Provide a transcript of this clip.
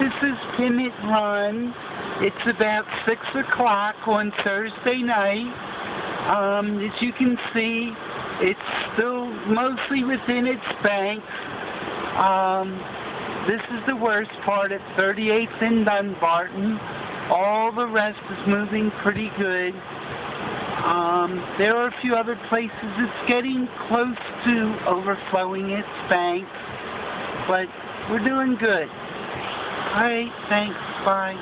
This is Pinnet Run. It's about 6 o'clock on Thursday night. As you can see, it's still mostly within its banks. This is the worst part at 38th and Dunbarton. All the rest is moving pretty good. There are a few other places it's getting close to overflowing its banks, but we're doing good. Alright, thanks, bye.